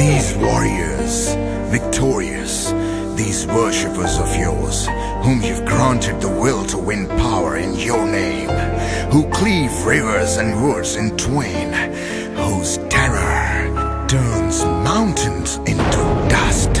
These warriors, victorious, these worshippers of yours, whom you've granted the will to win power in your name, who cleave rivers and woods in twain, whose terror turns mountains into dust.